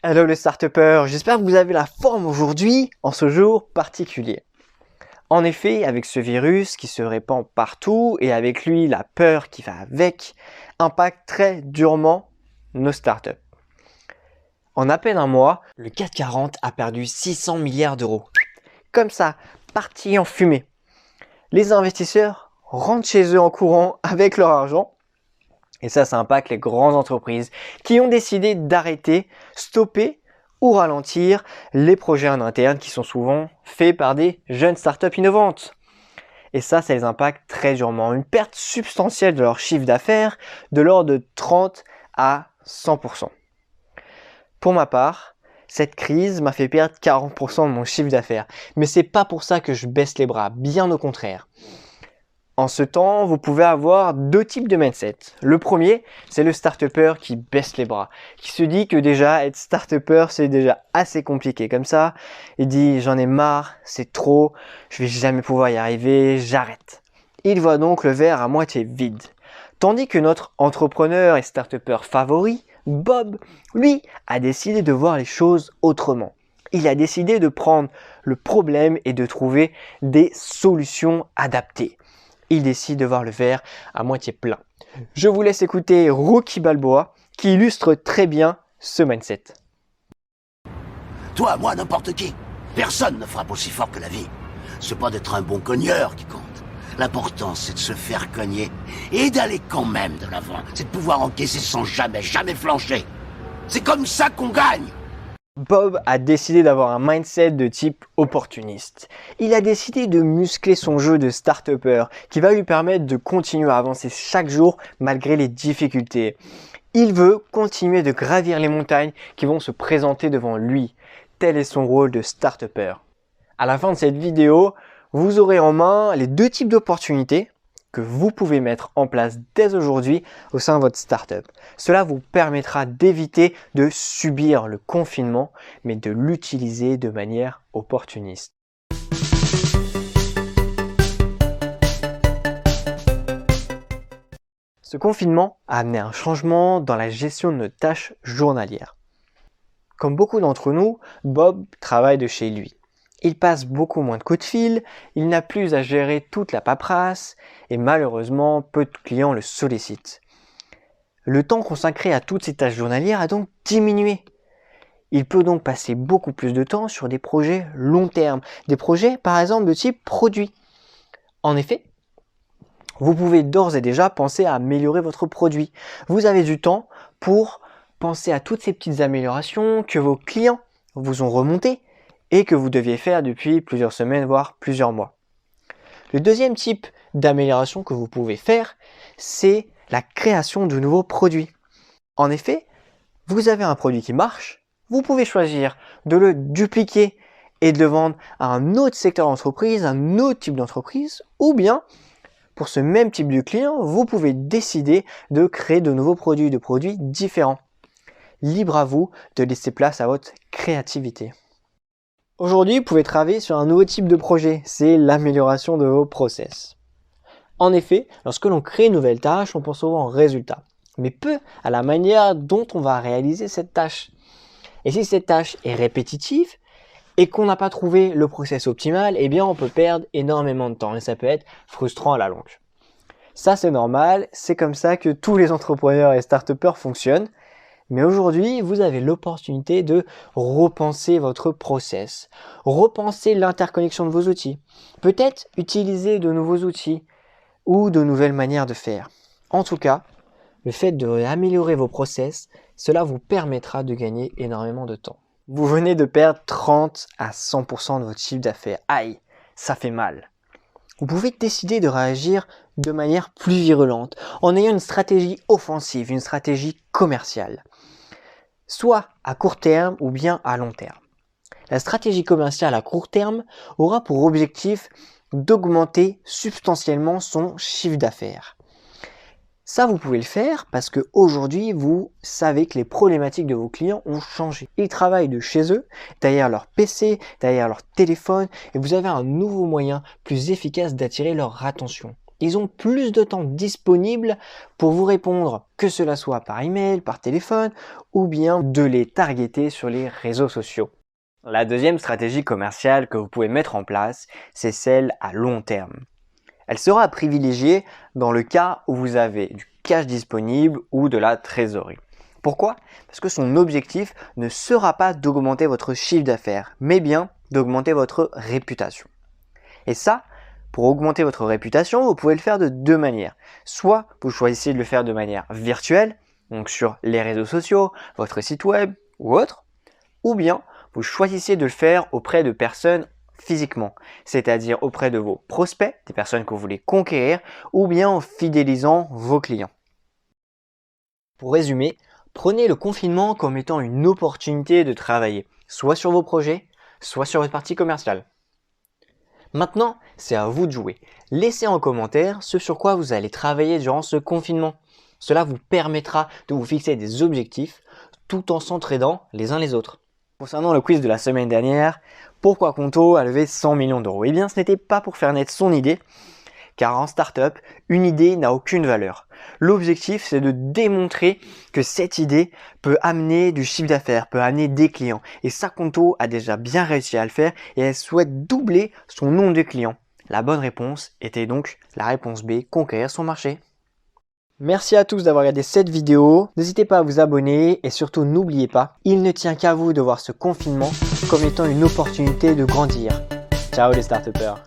Hello les start-upers, j'espère que vous avez la forme aujourd'hui en ce jour particulier. En effet, avec ce virus qui se répand partout et avec lui la peur qui va avec, impacte très durement nos startups. En à peine un mois, le CAC 40 a perdu 600 milliards d'euros. Comme ça, parti en fumée. Les investisseurs rentrent chez eux en courant avec leur argent. Et ça impacte les grandes entreprises qui ont décidé d'arrêter, stopper ou ralentir les projets en interne qui sont souvent faits par des jeunes startups innovantes. Et ça les impacte très durement. Une perte substantielle de leur chiffre d'affaires de l'ordre de 30 à 100%. Pour ma part, cette crise m'a fait perdre 40% de mon chiffre d'affaires. Mais c'est pas pour ça que je baisse les bras, bien au contraire. En ce temps, vous pouvez avoir deux types de mindset. Le premier, c'est le start-upper qui baisse les bras, qui se dit que déjà être start-upper, c'est déjà assez compliqué comme ça. Il dit j'en ai marre, c'est trop, je vais jamais pouvoir y arriver, j'arrête. Il voit donc le verre à moitié vide. Tandis que notre entrepreneur et start-upper favori, Bob, lui, a décidé de voir les choses autrement. Il a décidé de prendre le problème et de trouver des solutions adaptées. Il décide de voir le verre à moitié plein. Je vous laisse écouter Rocky Balboa qui illustre très bien ce mindset. Toi, moi, n'importe qui. Personne ne frappe aussi fort que la vie. C'est pas d'être un bon cogneur qui compte. L'important, c'est de se faire cogner et d'aller quand même de l'avant. C'est de pouvoir encaisser sans jamais flancher. C'est comme ça qu'on gagne. Bob a décidé d'avoir un mindset de type opportuniste. Il a décidé de muscler son jeu de start-upper qui va lui permettre de continuer à avancer chaque jour malgré les difficultés. Il veut continuer de gravir les montagnes qui vont se présenter devant lui. Tel est son rôle de start-upper. À la fin de cette vidéo, vous aurez en main les deux types d'opportunités que vous pouvez mettre en place dès aujourd'hui au sein de votre startup. Cela vous permettra d'éviter de subir le confinement, mais de l'utiliser de manière opportuniste. Ce confinement a amené un changement dans la gestion de nos tâches journalières. Comme beaucoup d'entre nous, Bob travaille de chez lui. Il passe beaucoup moins de coups de fil, il n'a plus à gérer toute la paperasse et malheureusement, peu de clients le sollicitent. Le temps consacré à toutes ces tâches journalières a donc diminué. Il peut donc passer beaucoup plus de temps sur des projets long terme, des projets par exemple de type produit. En effet, vous pouvez d'ores et déjà penser à améliorer votre produit. Vous avez du temps pour penser à toutes ces petites améliorations que vos clients vous ont remontées et que vous deviez faire depuis plusieurs semaines, voire plusieurs mois. Le deuxième type d'amélioration que vous pouvez faire, c'est la création de nouveaux produits. En effet, vous avez un produit qui marche, vous pouvez choisir de le dupliquer et de le vendre à un autre secteur d'entreprise, un autre type d'entreprise, ou bien, pour ce même type de client, vous pouvez décider de créer de nouveaux produits, de produits différents. Libre à vous de laisser place à votre créativité. Aujourd'hui, vous pouvez travailler sur un nouveau type de projet, c'est l'amélioration de vos process. En effet, lorsque l'on crée une nouvelle tâche, on pense souvent au résultat, mais peu à la manière dont on va réaliser cette tâche. Et si cette tâche est répétitive et qu'on n'a pas trouvé le process optimal, eh bien on peut perdre énormément de temps et ça peut être frustrant à la longue. Ça c'est normal, c'est comme ça que tous les entrepreneurs et start-upers fonctionnent. Mais aujourd'hui, vous avez l'opportunité de repenser votre process, repenser l'interconnexion de vos outils, peut-être utiliser de nouveaux outils ou de nouvelles manières de faire. En tout cas, le fait d'améliorer vos process, cela vous permettra de gagner énormément de temps. Vous venez de perdre 30 à 100% de votre chiffre d'affaires. Aïe, ça fait mal. Vous pouvez décider de réagir de manière plus virulente en ayant une stratégie offensive, une stratégie commerciale. Soit à court terme ou bien à long terme. La stratégie commerciale à court terme aura pour objectif d'augmenter substantiellement son chiffre d'affaires. Ça, vous pouvez le faire parce qu'aujourd'hui, vous savez que les problématiques de vos clients ont changé. Ils travaillent de chez eux, derrière leur PC, derrière leur téléphone, et vous avez un nouveau moyen plus efficace d'attirer leur attention. Ils ont plus de temps disponible pour vous répondre, que cela soit par email, par téléphone, ou bien de les targeter sur les réseaux sociaux. La deuxième stratégie commerciale que vous pouvez mettre en place, c'est celle à long terme. Elle sera à privilégier dans le cas où vous avez du cash disponible ou de la trésorerie. Pourquoi? Parce que son objectif ne sera pas d'augmenter votre chiffre d'affaires, mais bien d'augmenter votre réputation. Et ça, pour augmenter votre réputation, vous pouvez le faire de deux manières. Soit vous choisissez de le faire de manière virtuelle, donc sur les réseaux sociaux, votre site web ou autre, ou bien vous choisissez de le faire auprès de personnes physiquement, c'est-à-dire auprès de vos prospects, des personnes que vous voulez conquérir, ou bien en fidélisant vos clients. Pour résumer, prenez le confinement comme étant une opportunité de travailler, soit sur vos projets, soit sur votre partie commerciale. Maintenant, c'est à vous de jouer. Laissez en commentaire ce sur quoi vous allez travailler durant ce confinement. Cela vous permettra de vous fixer des objectifs tout en s'entraidant les uns les autres. Concernant le quiz de la semaine dernière, pourquoi Conto a levé 100 millions d'euros? Eh bien, ce n'était pas pour faire naître son idée, car en startup, une idée n'a aucune valeur. L'objectif, c'est de démontrer que cette idée peut amener du chiffre d'affaires, peut amener des clients. Et ça, Conto a déjà bien réussi à le faire et elle souhaite doubler son nombre de clients. La bonne réponse était donc la réponse B, conquérir son marché. Merci à tous d'avoir regardé cette vidéo. N'hésitez pas à vous abonner et surtout n'oubliez pas, il ne tient qu'à vous de voir ce confinement comme étant une opportunité de grandir. Ciao les start-upers.